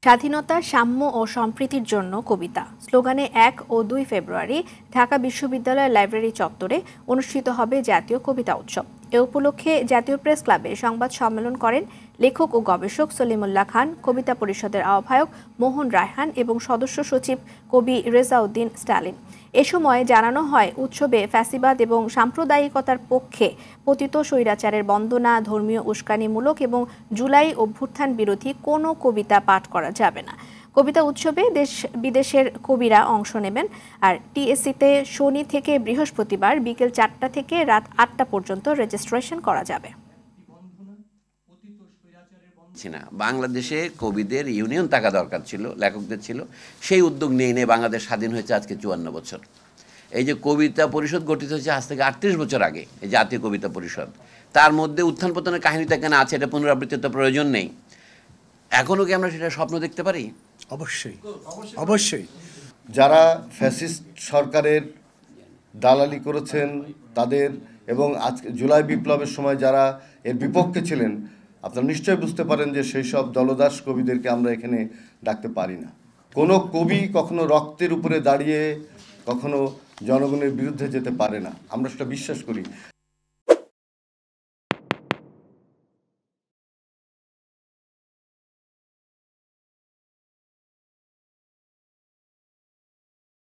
স্বাধীনতা, সাম্য ও সম্প্রীতির জন্য কবিতা স্লোগানে ১ ও ২ ফেব্রুয়ারি ঢাকা বিশ্ববিদ্যালয় লাইব্রেরি চত্বরে অনুষ্ঠিত হবে জাতীয় কবিতা উৎসব। এ উপলক্ষে জাতীয় প্রেস ক্লাবে সংবাদ সম্মেলন করেন লেখক ও গবেষক সলিমুল্লাহ খান, কবিতা পরিষদের আহ্বায়ক মোহন রায়হান এবং সদস্য সচিব কবি রেজাউদ্দিন স্টালিন। এ সময় জানানো হয়, উৎসবে ফ্যাসিবাদ এবং সাম্প্রদায়িকতার পক্ষে পতিত স্বৈরাচারের বন্দনা, ধর্মীয় উস্কানিমূলক এবং জুলাই অভ্যুত্থান বিরোধী কোনো কবিতা পাঠ করা যাবে না। কবিতা উৎসবে দেশ বিদেশের কবিরা অংশ নেবেন। আর টিএসসিতে শনি থেকে বৃহস্পতিবার বিকেল ৪টা থেকে রাত ৮টা পর্যন্ত রেজিস্ট্রেশন করা যাবে। বাংলাদেশে কবিদের ইউনিয়ন থাকা দরকার ছিল, লেখকদের ছিল, সেই উদ্যোগ নিয়ে বাংলাদেশ স্বাধীন হয়েছে আজকে ৫৪ বছর। এই যে কবিতা পরিষদ গঠিত হয়েছে আজ থেকে ৩৮ বছর আগে, এই জাতীয় কবিতা পরিষদ, তার মধ্যে উত্থান পতনের কাহিনীটা কেন আছে, এটা পুনরাবৃত্তির তো প্রয়োজন নেই। এখনও কি আমরা সেটা স্বপ্ন দেখতে পারি? অবশ্যই অবশ্যই। যারা ফ্যাসিস্ট সরকারের দালালি করেছেন তাদের, এবং আজকে জুলাই বিপ্লবের সময় যারা এর বিপক্ষে ছিলেন, আপনারা নিশ্চয়ই বুঝতে পারেন যে সেই সব দলদাস কবিদেরকে আমরা এখানে ডাকতে পারি না। কোনো কবি কখনো রক্তের উপরে দাঁড়িয়ে কখনো জনগণের বিরুদ্ধে যেতে পারে না, আমরা সেটা বিশ্বাস করি।